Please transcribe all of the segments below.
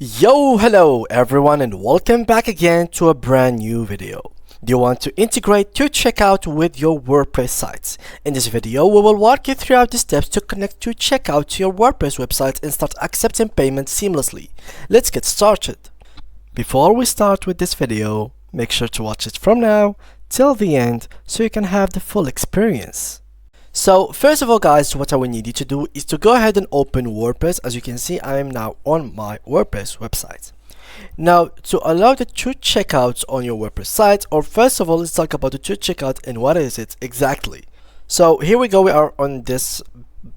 Yo, hello everyone and welcome back again to a brand new video. Do you want to integrate 2Checkout with your WordPress sites? In this video, we will walk you through the steps to connect 2Checkout to your WordPress website and start accepting payments seamlessly. Let's get started. Before we start with this video, make sure to watch it from now till the end so you can have the full experience. So first of all guys, what I will need you to do is to go ahead and open WordPress. As you can see, I am now on my WordPress website. Now, to allow the 2Checkout on your WordPress site, or first of all, let's talk about the 2Checkout and what is it exactly. So here we go, we are on this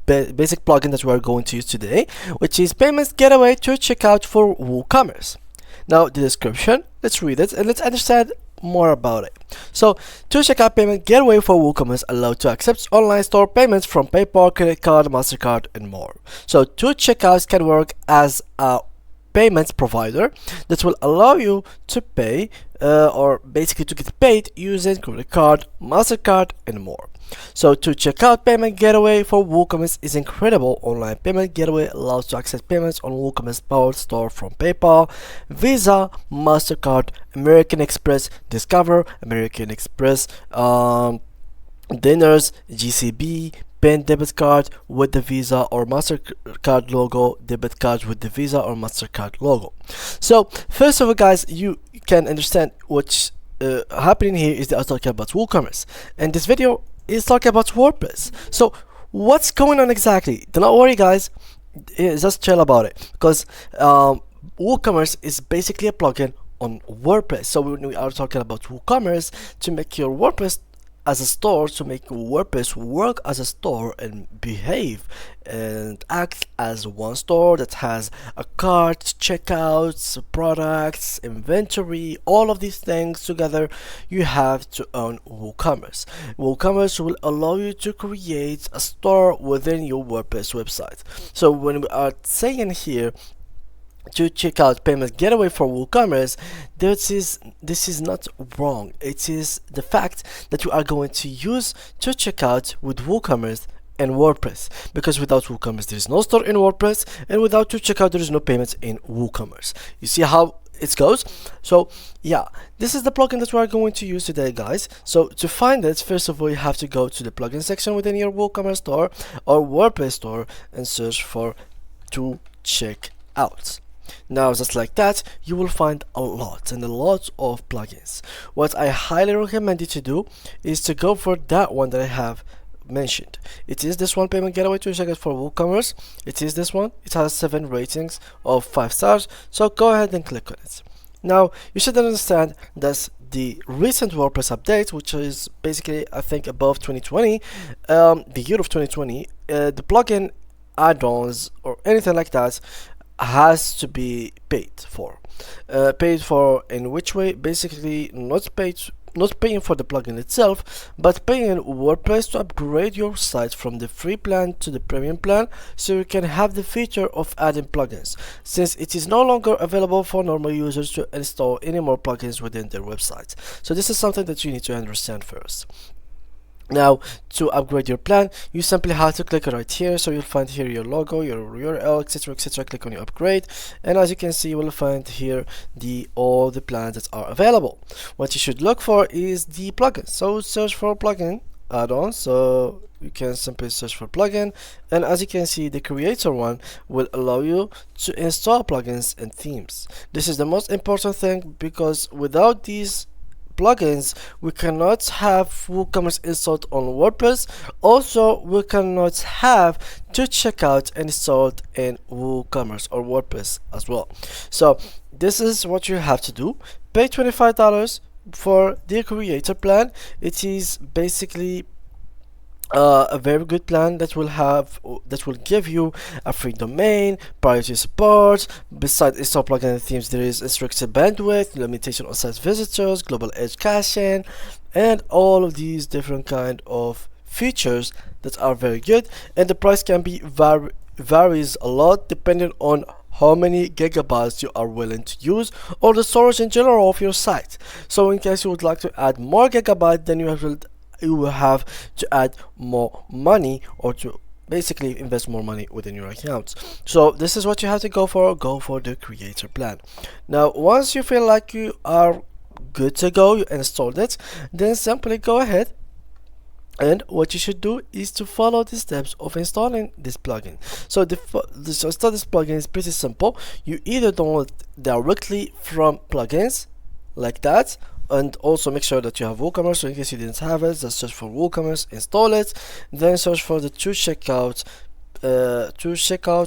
basic plugin that we are going to use today, which is Payments Gateway 2Checkout for WooCommerce. Now the description, let's read it and let's understand more about it. So 2Checkout Payment Gateway for WooCommerce allows to accept online store payments from PayPal, credit card, MasterCard and more. So 2Checkouts can work as a payments provider that will allow you to pay or basically to get paid using credit card, MasterCard and more. So 2Checkout Payment Gateway for WooCommerce is incredible online payment gateway, allows to access payments on WooCommerce powered store from PayPal, Visa, MasterCard, American Express, Discover, American Express, Dinners, GCB, PIN debit card with the Visa or MasterCard logo, debit card with the Visa or MasterCard logo. So first of all guys, you can understand what's happening here is that I'm talking about WooCommerce, and this video is talking about WordPress. So what's going on exactly? Do not worry guys, just chill about it, because WooCommerce is basically a plugin on WordPress. So when we are talking about WooCommerce, to make your WordPress as a store, to make WordPress work as a store and behave and act as one store that has a cart, checkouts, products, inventory, all of these things together, you have to own WooCommerce. WooCommerce will allow you to create a store within your WordPress website. So when we are saying here 2Checkout Payment Gateway for WooCommerce, this is not wrong. It is the fact that you are going to use 2Checkout with WooCommerce and WordPress, because without WooCommerce there is no store in WordPress, and without 2Checkout there is no payments in WooCommerce. You see how it goes? So yeah, this is the plugin that we are going to use today guys. So to find it, first of all you have to go to the plugin section within your WooCommerce store or WordPress store and search for 2Checkout. Now just like that, you will find a lot of plugins. What I highly recommend you to do is to go for that one that I have mentioned. It is this one, Payment Gateway 2Checkout for WooCommerce. It is this one. It has 7 ratings of 5 stars, so go ahead and click on it. Now you should understand that the recent WordPress update, which is basically I think above 2020, the year of 2020, the plugin add-ons or anything like that has to be paid for. Paid for in which way? Basically not paying for the plugin itself, but paying WordPress to upgrade your site from the free plan to the premium plan, so you can have the feature of adding plugins, since it is no longer available for normal users to install any more plugins within their website. So this is something that you need to understand first. Now to upgrade your plan, you simply have to click right here. So you'll find here your logo, your URL, etc. Click on your upgrade, and as you can see, you will find here all the plans that are available. What you should look for is the plugin. So search for plugin add-on. So you can simply search for plugin, and as you can see, the creator one will allow you to install plugins and themes. This is the most important thing, because without these plugins we cannot have WooCommerce installed on WordPress. Also we cannot have 2Checkout installed in WooCommerce or WordPress as well. So this is what you have to do. Pay $25 for the creator plan. It is basically a very good plan that will give you a free domain, priority support. Besides install plugin and themes, there is restricted bandwidth, limitation on site visitors, global edge caching, and all of these different kind of features that are very good. And the price can be varies a lot depending on how many gigabytes you are willing to use, or the storage in general of your site. So in case you would like to add more gigabyte, then you will have to add more money, or to basically invest more money within your accounts. So this is what you have to go for the creator plan. Now once you feel like you are good to go, you installed it, then simply go ahead, and what you should do is to follow the steps of installing this plugin. So to install this plugin is pretty simple. You either download directly from plugins like that, and also make sure that you have WooCommerce. So in case you didn't have it, just search for WooCommerce, install it, then search for the 2Checkout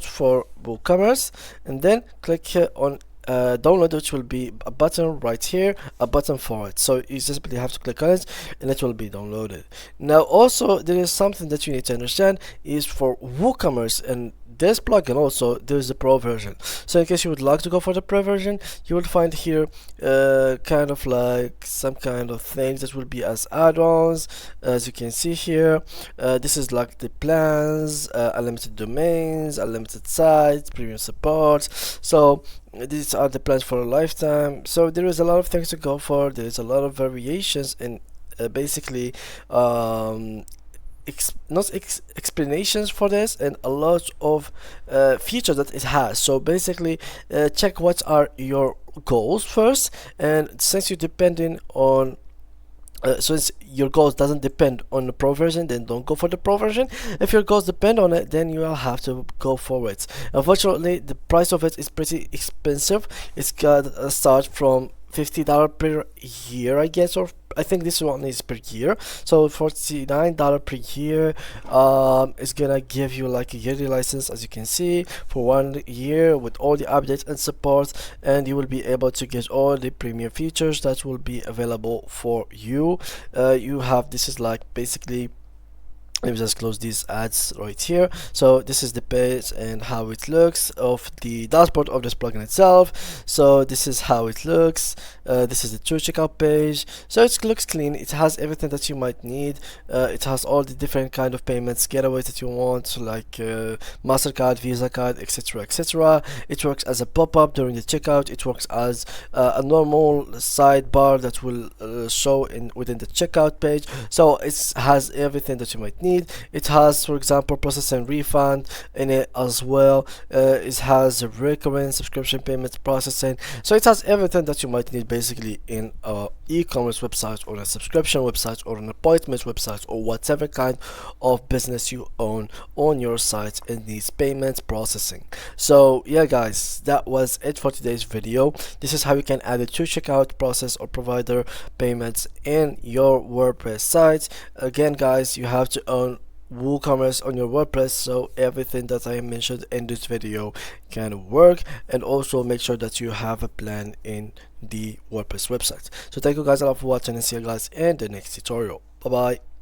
for WooCommerce, and then click here on download, which will be a button right here, a button for it. So you simply have to click on it and it will be downloaded. Now also there is something that you need to understand is for WooCommerce and this plugin also there is a pro version. So in case you would like to go for the pro version, you will find here kind of like some kind of things that will be as add-ons. As you can see here, this is like the plans, unlimited domains, unlimited sites, premium support. So these are the plans for a lifetime. So there is a lot of things to go for. There is a lot of variations in basically explanations for this, and a lot of features that it has. So basically check what are your goals first, and since you're depending on since your goals doesn't depend on the pro version, then don't go for the pro version. If your goals depend on it, then you will have to go for it. Unfortunately, the price of it is pretty expensive. It's got a start from $50 per year, I guess, or I think this one is per year. So $49 per year is gonna give you like a yearly license, as you can see, for 1 year with all the updates and support, and you will be able to get all the premium features that will be available for you. You have, this is like basically, let me just close these ads right here. So this is the page and how it looks of the dashboard of this plugin itself. So this is how it looks. This is the 2Checkout page. So it looks clean. It has everything that you might need. It has all the different kind of payments getaways that you want, so like MasterCard, Visa card, etc, etc. It works as a pop-up during the checkout. It works as a normal sidebar that will show within the checkout page. So it has everything that you might need. It has, for example, process and refund in it as well. It has recurring subscription payments processing. So it has everything that you might need basically in a e-commerce website, or a subscription website, or an appointment website, or whatever kind of business you own on your site in these payments processing. So yeah guys, that was it for today's video. This is how you can add a 2Checkout process or provider payments in your WordPress site. Again guys, you have to own WooCommerce on your WordPress, so everything that I mentioned in this video can work, and also make sure that you have a plan in the WordPress website. So thank you guys a lot for watching, and see you guys in the next tutorial. Bye bye.